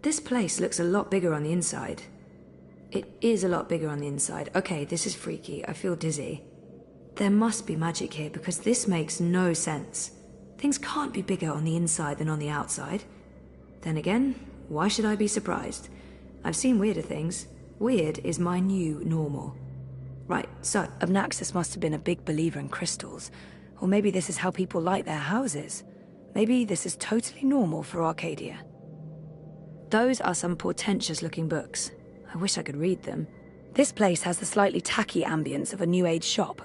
This place looks a lot bigger on the inside. It is a lot bigger on the inside. Okay, this is freaky. I feel dizzy. There must be magic here because this makes no sense. Things can't be bigger on the inside than on the outside. Then again, why should I be surprised? I've seen weirder things. Weird is my new normal. Right, so Obnaxus must have been a big believer in crystals. Or maybe this is how people light their houses. Maybe this is totally normal for Arcadia. Those are some portentous-looking books. I wish I could read them. This place has the slightly tacky ambience of a New Age shop.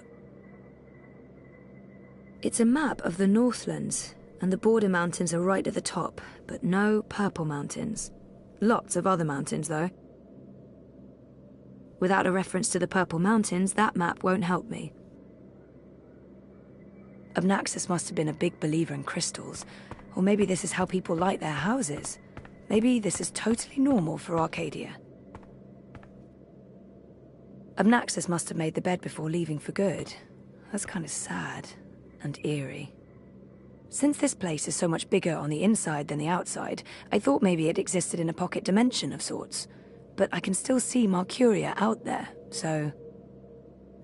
It's a map of the Northlands, and the border mountains are right at the top, but no purple mountains. Lots of other mountains, though. Without a reference to the purple mountains, that map won't help me. Obnaxus must have been a big believer in crystals. Or maybe this is how people light their houses. Maybe this is totally normal for Arcadia. Obnaxus must have made the bed before leaving for good. That's kind of sad and eerie. Since this place is so much bigger on the inside than the outside, I thought maybe it existed in a pocket dimension of sorts. But I can still see Mercuria out there, so...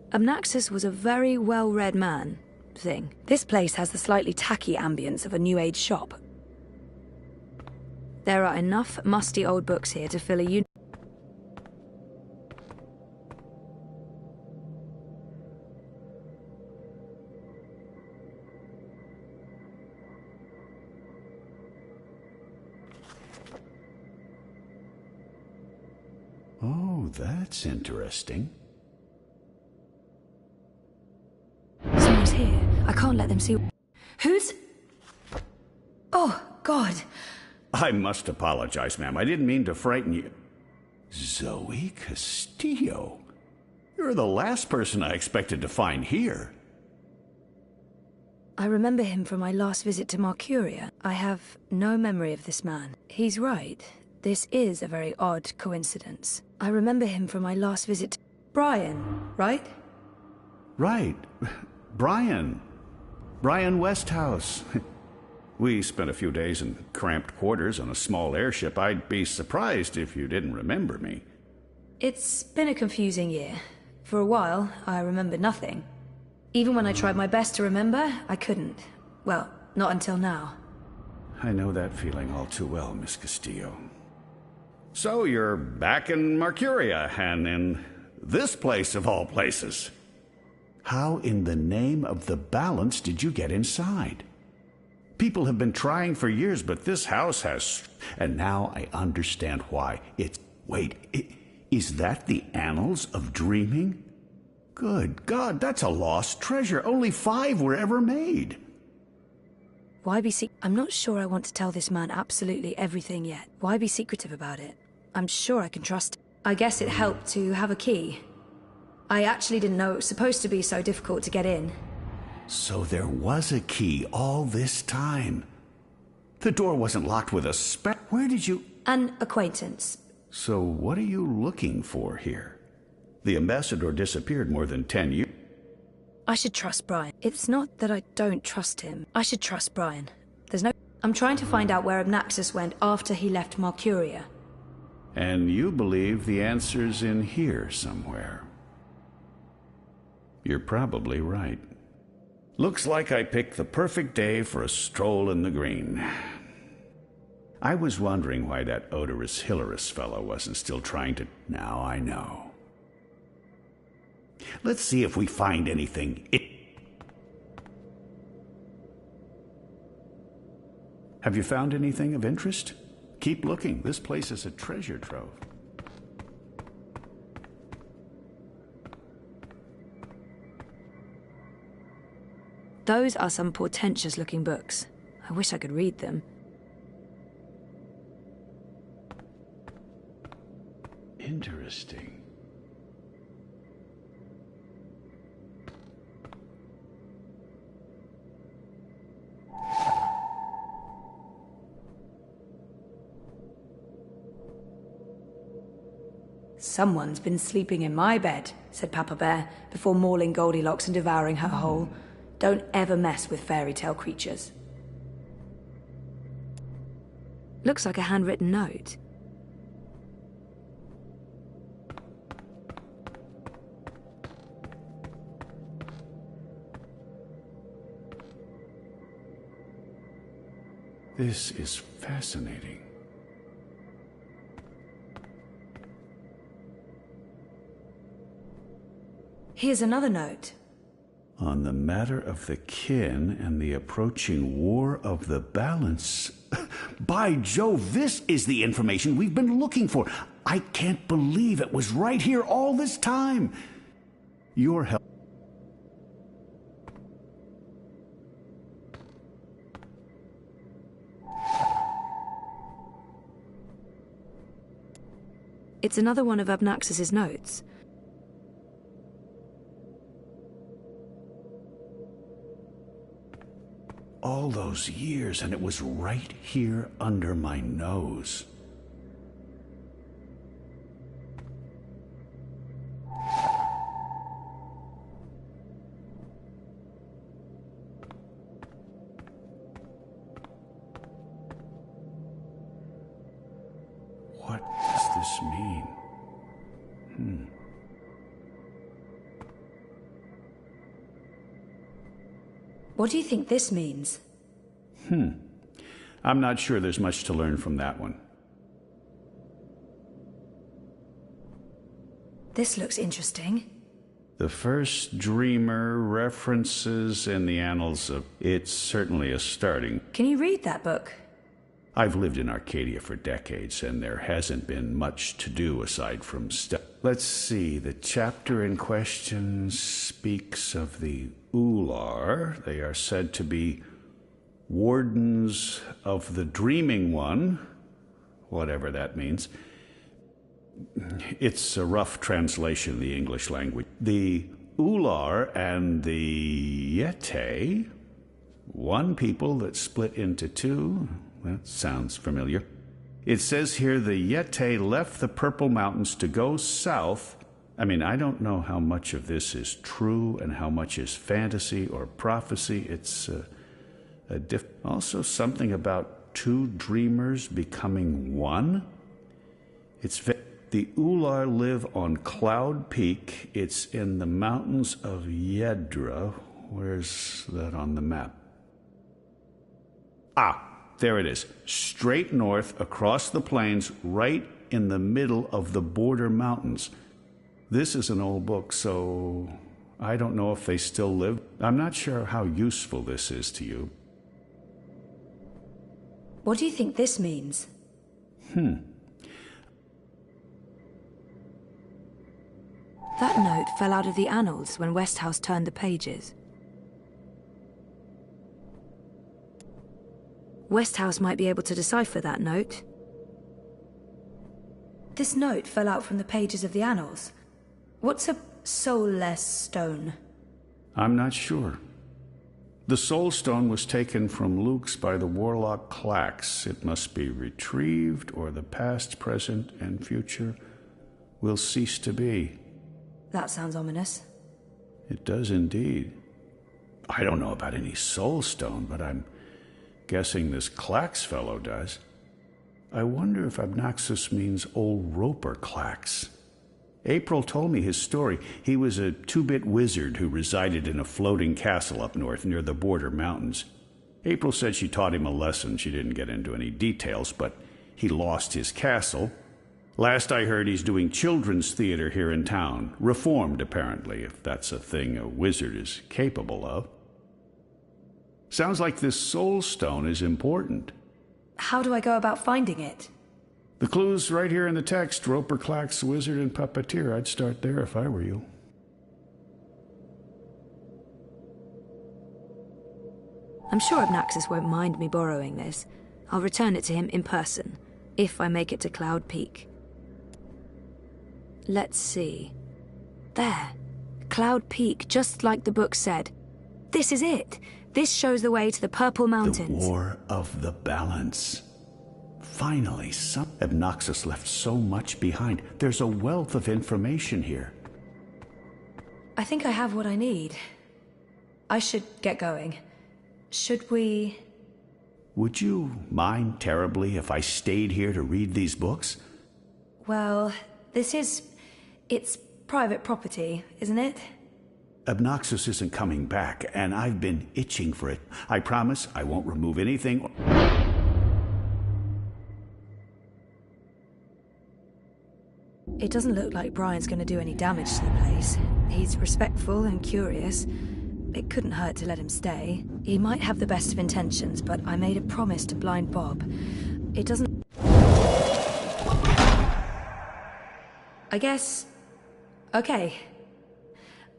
Obnaxus was a very well-read man. This place has the slightly tacky ambience of a New Age shop. There are enough musty old books here to fill a Oh, that's interesting. Someone's here. I can't let them see. Who's... Oh, God. I must apologize, ma'am. I didn't mean to frighten you. Zoe Castillo. You're the last person I expected to find here. I remember him from my last visit to Mercuria. I have no memory of this man. He's right. This is a very odd coincidence. I remember him from my last visit to... Brian, right? Right. Brian. Brian Westhouse. We spent a few days in cramped quarters on a small airship. I'd be surprised if you didn't remember me. It's been a confusing year. For a while, I remember nothing. Even when I tried my best to remember, I couldn't. Well, not until now. I know that feeling all too well, Miss Castillo. So you're back in Mercuria, and in this place of all places. How in the name of the balance did you get inside? People have been trying for years, but this house has... And now I understand why. Wait, is that the Annals of Dreaming? Good God, that's a lost treasure. Only 5 were ever made. Why be I'm not sure I want to tell this man absolutely everything yet. Why be secretive about it? I'm sure I can trust... I guess it helped to have a key. I actually didn't know it was supposed to be so difficult to get in. So there was a key all this time. The door wasn't locked with a spec... Where did you... An acquaintance. So what are you looking for here? The ambassador disappeared more than 10 years... I should trust Brian. It's not that I don't trust him. I should trust Brian. There's no... I'm trying to find out where Obnaxus went after he left Mercuria. And you believe the answer's in here somewhere. You're probably right. Looks like I picked the perfect day for a stroll in the green. I was wondering why that odorous Hilarious fellow wasn't still trying to... Now I know. Let's see if we find anything. Have you found anything of interest? Keep looking. This place is a treasure trove. Those are some portentous-looking books. I wish I could read them. Interesting. Someone's been sleeping in my bed, said Papa Bear, before mauling Goldilocks and devouring her whole. Don't ever mess with fairy tale creatures. Looks like a handwritten note. This is fascinating. Here's another note. On the matter of the kin and the approaching war of the balance. By Jove, this is the information we've been looking for. I can't believe it was right here all this time. Your help. It's another one of Abnaxus's notes. All those years, and it was right here under my nose. What does this mean? What do you think this means? I'm not sure there's much to learn from that one. This looks interesting. The first dreamer references in the annals of... It's certainly a starting. Can you read that book? I've lived in Arcadia for decades, and there hasn't been much to do aside from stuff. Let's see, the chapter in question speaks of the Ular. They are said to be wardens of the Dreaming One, whatever that means. It's a rough translation of the English language. The Ular and the Yete, one people that split into two. That sounds familiar. It says here the Yete left the Purple Mountains to go south. I mean, I don't know how much of this is true and how much is fantasy or prophecy. It's also something about two dreamers becoming one. The Ular live on Cloud Peak. It's in the mountains of Yedra. Where's that on the map? There it is. Straight north across the plains, right in the middle of the border mountains. This is an old book, so I don't know if they still live. I'm not sure how useful this is to you. What do you think this means? That note fell out of the annals when Westhouse turned the pages. Westhouse might be able to decipher that note. This note fell out from the pages of the annals. What's a soulless stone? I'm not sure. The soul stone was taken from Luke's by the warlock Clax. It must be retrieved, or the past, present, and future will cease to be. That sounds ominous. It does indeed. I don't know about any soul stone, but I'm guessing this Clax fellow does. I wonder if Abnaxus means old Roper Clax. April told me his story. He was a two-bit wizard who resided in a floating castle up north near the border mountains. April said she taught him a lesson. She didn't get into any details, but he lost his castle. Last I heard, he's doing children's theater here in town. Reformed, apparently, if that's a thing a wizard is capable of. Sounds like this soul stone is important. How do I go about finding it? The clue's right here in the text. Roper Clax, wizard and puppeteer. I'd start there if I were you. I'm sure Abnaxus won't mind me borrowing this. I'll return it to him in person, if I make it to Cloud Peak. Let's see. There. Cloud Peak, just like the book said. This is it. This shows the way to the Purple Mountains. The War of the Balance. Finally, Abnaxus left so much behind. There's a wealth of information here. I think I have what I need. I should get going. Should we... Would you mind terribly if I stayed here to read these books? Well, it's private property, isn't it? Abnaxus isn't coming back, and I've been itching for it. I promise I won't remove anything. It doesn't look like Brian's going to do any damage to the place. He's respectful and curious. It couldn't hurt to let him stay. He might have the best of intentions, but I made a promise to blind Bob. It doesn't... I guess... Okay.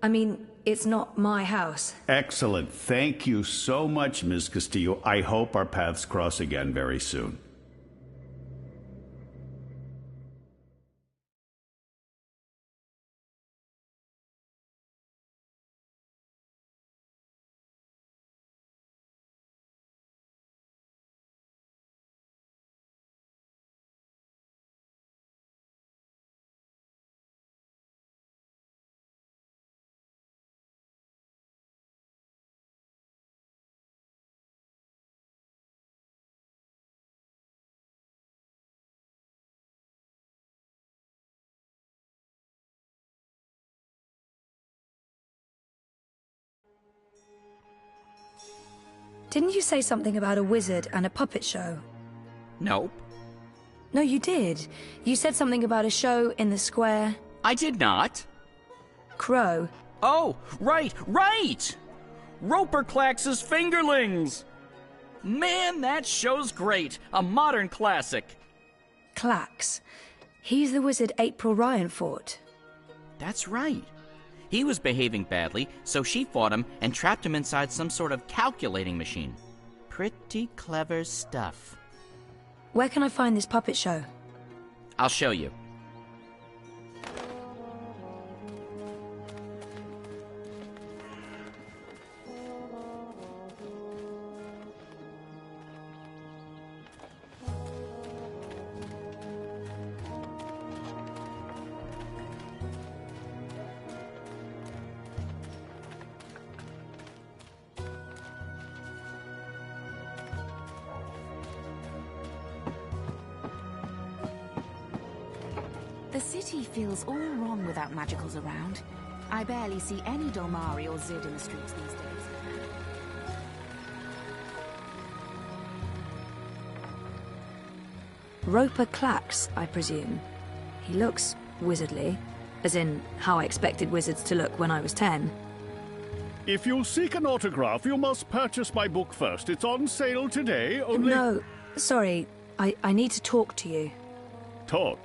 I mean, it's not my house. Excellent. Thank you so much, Ms. Castillo. I hope our paths cross again very soon. Didn't you say something about a wizard and a puppet show? Nope. No, you did. You said something about a show in the square. I did not. Crow. Oh, right! Roper Clax's Fingerlings! Man, that show's great. A modern classic. Clax. He's the wizard April Ryan fought. That's right. He was behaving badly, so she fought him and trapped him inside some sort of calculating machine. Pretty clever stuff. Where can I find this puppet show? I'll show you. The city feels all wrong without magicals around. I barely see any Dolmari or Zid in the streets these days. Roper Clax, I presume. He looks wizardly, as in how I expected wizards to look when I was 10. If you seek an autograph, you must purchase my book first. It's on sale today, only... No, sorry. I need to talk to you. Talk,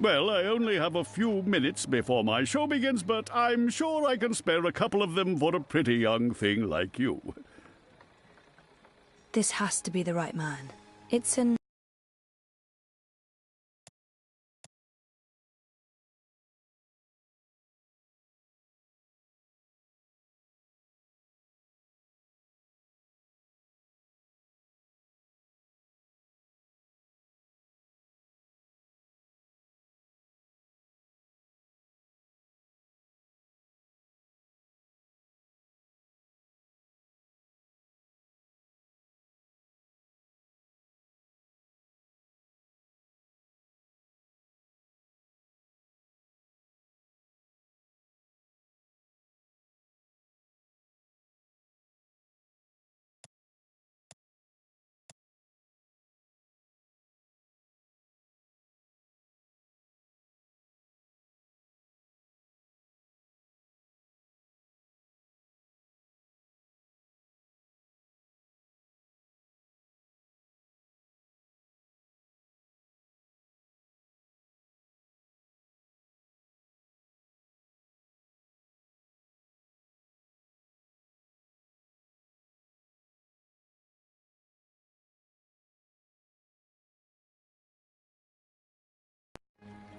Well, I only have a few minutes before my show begins, but I'm sure I can spare a couple of them for a pretty young thing like you. This has to be the right man. It's an...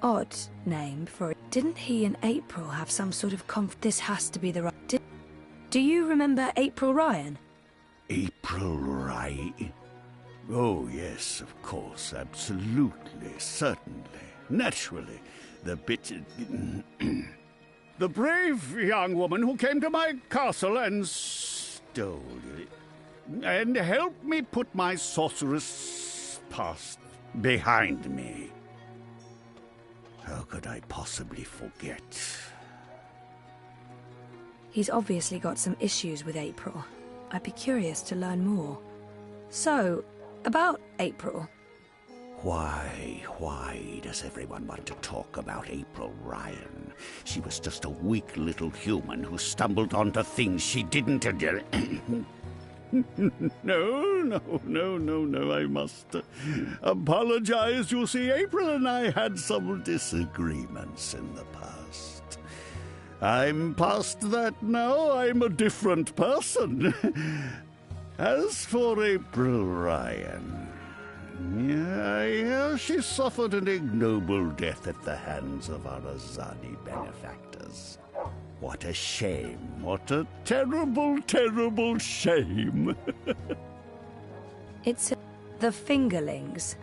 odd name for it. Didn't he and April have some sort of This has to be the right... Do you remember April Ryan? April Ryan? Oh, yes, of course, absolutely, certainly, naturally. The the brave young woman who came to my castle and stole it, and helped me put my sorceress past behind me. How could I possibly forget? He's obviously got some issues with April. I'd be curious to learn more. So, about April. Why does everyone want to talk about April Ryan? She was just a weak little human who stumbled onto things she didn't do. No, I must apologize. You see, April and I had some disagreements in the past. I'm past that now. I'm a different person. As for April Ryan, I hear she suffered an ignoble death at the hands of our Azadi benefactors. What a shame. What a terrible, terrible shame. It's the fingerlings.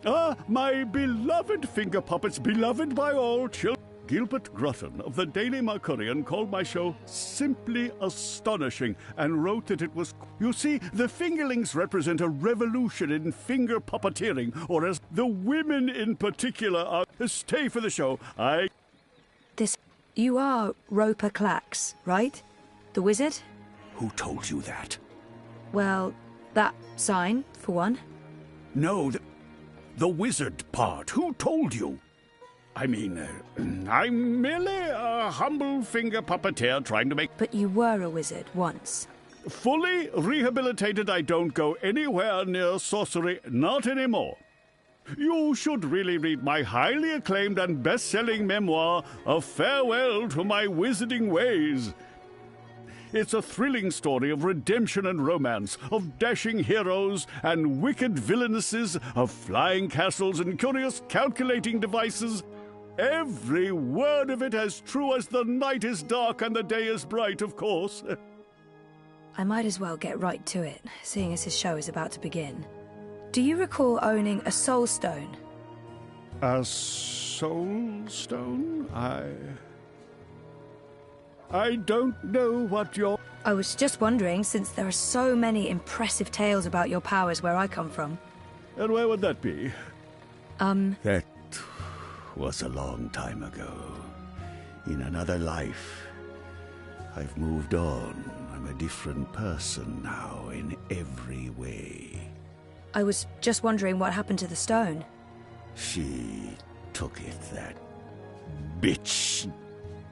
Ah, my beloved finger puppets, beloved by all children. Gilbert Grutton of the Daily Mercurian called my show simply astonishing and wrote that it was... You see, the fingerlings represent a revolution in finger puppeteering, or as the women in particular are... Stay for the show. You are Roper Clax, right? The wizard? Who told you that? Well, that sign, for one. No, the wizard part. Who told you? I mean, I'm merely a humble finger puppeteer trying to make... But you were a wizard once. Fully rehabilitated, I don't go anywhere near sorcery, not anymore. You should really read my highly acclaimed and best-selling memoir, A Farewell to My Wizarding Ways. It's a thrilling story of redemption and romance, of dashing heroes and wicked villainesses, of flying castles and curious calculating devices. Every word of it as true as the night is dark and the day is bright, of course. I might as well get right to it, seeing as his show is about to begin. Do you recall owning a soul stone? A soul stone? I don't know what you're... I was just wondering, since there are so many impressive tales about your powers where I come from. And where would that be? That was a long time ago. In another life. I've moved on. I'm a different person now in every way. I was just wondering what happened to the stone. She took it, that bitch.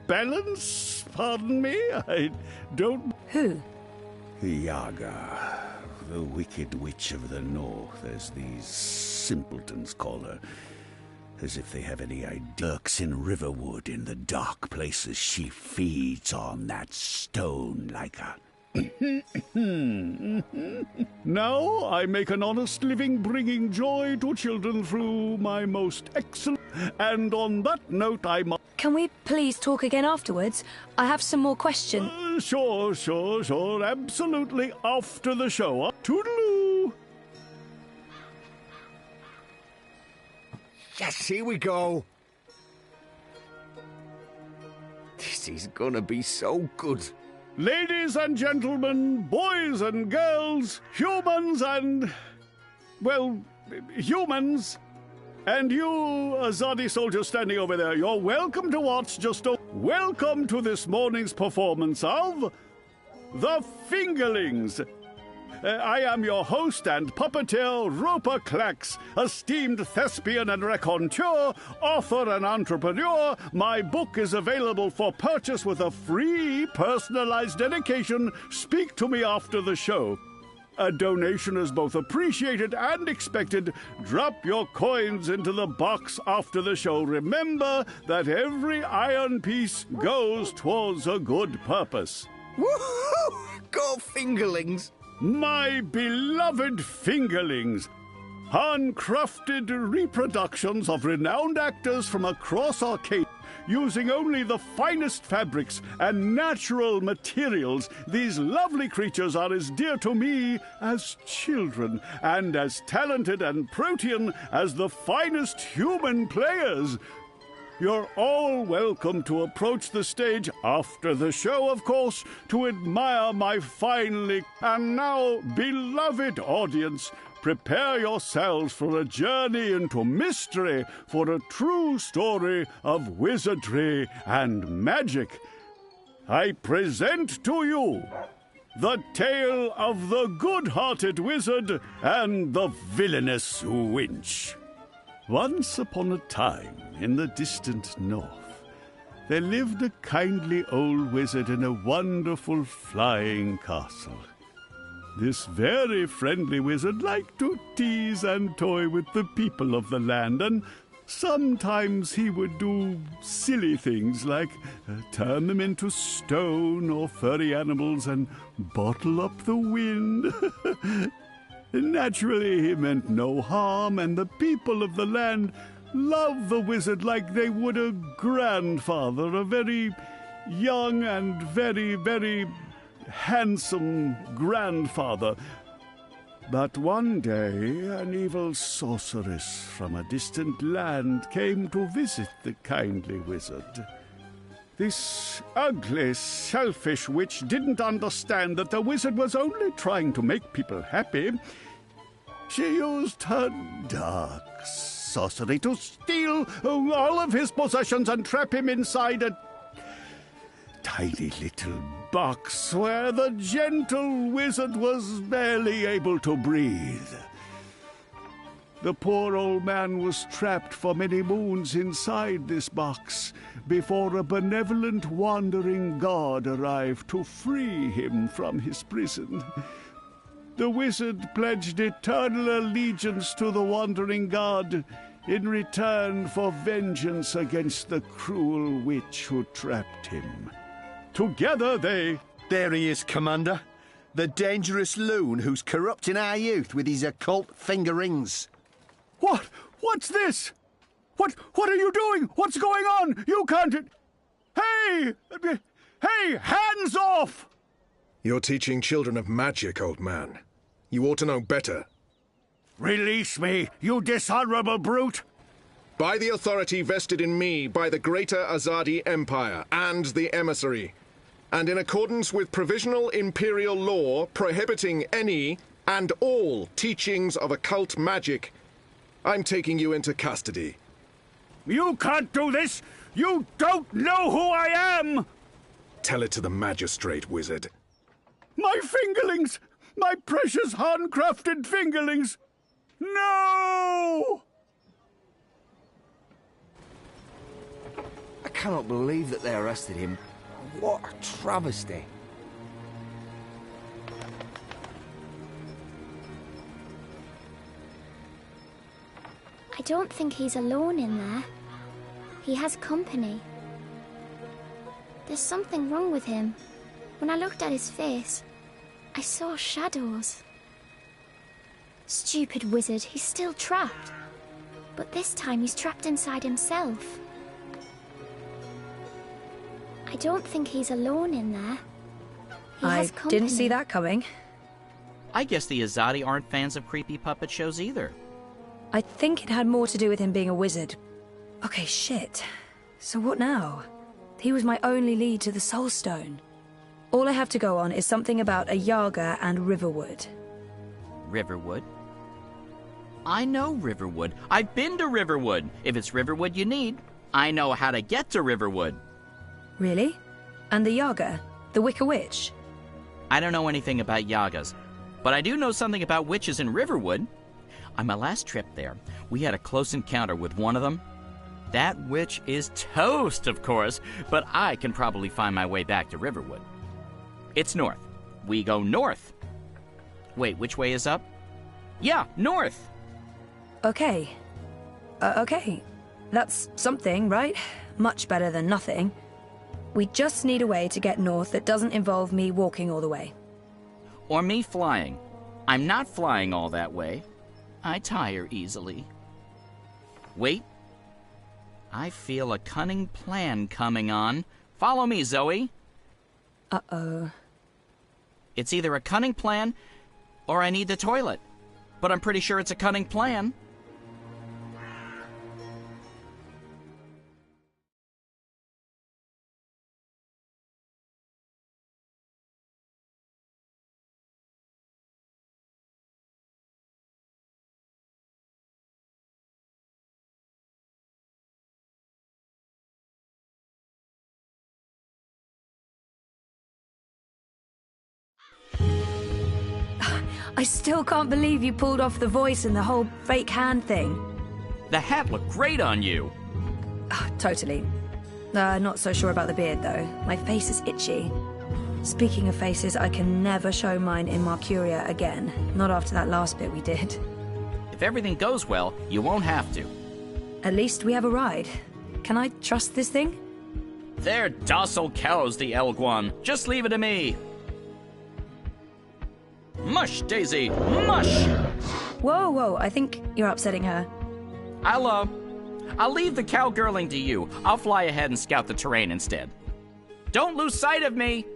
Balance? Pardon me? I don't... Who? Yaga, the wicked witch of the north, as these simpletons call her. As if they have any idea. Lurks in Riverwood, in the dark places. She feeds on that stone like a... Now I make an honest living, bringing joy to children through my most excellent... And on that note, I must... Can we please talk again afterwards? I have some more questions. Sure. Absolutely after the show. Toodaloo! Yes, here we go. This is gonna be so good. Ladies and gentlemen, boys and girls, humans and... well, humans. And you, Azadi soldier standing over there, you're welcome to watch welcome to this morning's performance of... The Fingerlings. I am your host and puppeteer, Roper Clax, esteemed thespian and raconteur, author and entrepreneur. My book is available for purchase with a free personalized dedication. Speak to me after the show. A donation is both appreciated and expected. Drop your coins into the box after the show. Remember that every iron piece goes towards a good purpose. Woohoo! Go Fingerlings! My beloved Fingerlings, handcrafted reproductions of renowned actors from across Arcadia, using only the finest fabrics and natural materials. These lovely creatures are as dear to me as children, and as talented and protean as the finest human players. You're all welcome to approach the stage after the show, of course, to admire my finely... And now, beloved audience, prepare yourselves for a journey into mystery, for a true story of wizardry and magic. I present to you the tale of the good-hearted wizard and the villainous winch. Once upon a time, in the distant north, there lived a kindly old wizard in a wonderful flying castle. This very friendly wizard liked to tease and toy with the people of the land, and sometimes he would do silly things like turn them into stone or furry animals and bottle up the wind. Naturally, he meant no harm, and the people of the land loved the wizard like they would a grandfather, a very young and very, very handsome grandfather. But one day, an evil sorceress from a distant land came to visit the kindly wizard. This ugly, selfish witch didn't understand that the wizard was only trying to make people happy. She used her dark sorcery to steal all of his possessions and trap him inside a tiny little box where the gentle wizard was barely able to breathe. The poor old man was trapped for many moons inside this box before a benevolent wandering god arrived to free him from his prison. The wizard pledged eternal allegiance to the wandering god in return for vengeance against the cruel witch who trapped him. Together they... There he is, Commander. The dangerous loon who's corrupting our youth with his occult finger rings. What? What's this? What are you doing? What's going on? You can't... Hey! Hey, hands off! You're teaching children of magic, old man. You ought to know better. Release me, you dishonorable brute! By the authority vested in me by the Greater Azadi Empire and the Emissary, and in accordance with provisional imperial law prohibiting any and all teachings of occult magic, I'm taking you into custody. You can't do this! You don't know who I am! Tell it to the magistrate, wizard. My fingerlings! My precious handcrafted fingerlings! No! I cannot believe that they arrested him. What a travesty. I don't think he's alone in there. He has company. There's something wrong with him. When I looked at his face, I saw shadows. Stupid wizard, he's still trapped. But this time he's trapped inside himself. I don't think he's alone in there. He has company. Didn't see that coming. I guess the Azadi aren't fans of creepy puppet shows either. I think it had more to do with him being a wizard. Okay, shit. So what now? He was my only lead to the Soul Stone. All I have to go on is something about a Yaga and Riverwood. Riverwood? I know Riverwood. I've been to Riverwood. If it's Riverwood you need, I know how to get to Riverwood. Really? And the Yaga? The Wicker Witch? I don't know anything about Yagas, but I do know something about witches in Riverwood. On my last trip there, we had a close encounter with one of them. That witch is toast, of course, but I can probably find my way back to Riverwood. It's north. We go north. Wait, which way is up? Yeah, north. Okay. Okay. That's something, right? Much better than nothing. We just need a way to get north that doesn't involve me walking all the way. Or me flying. I'm not flying all that way. I tire easily. Wait. I feel a cunning plan coming on. Follow me, Zoe. Uh-oh. It's either a cunning plan, or I need the toilet. But I'm pretty sure it's a cunning plan. I still can't believe you pulled off the voice and the whole fake hand thing. The hat looked great on you. Totally. Not so sure about the beard, though. My face is itchy. Speaking of faces, I can never show mine in Mercuria again. Not after that last bit we did. If everything goes well, you won't have to. At least we have a ride. Can I trust this thing? They're docile cows, the Elguan. Just leave it to me. Mush, Daisy, mush! Whoa, I think you're upsetting her. I'll leave the cowgirling to you. I'll fly ahead and scout the terrain instead. Don't lose sight of me!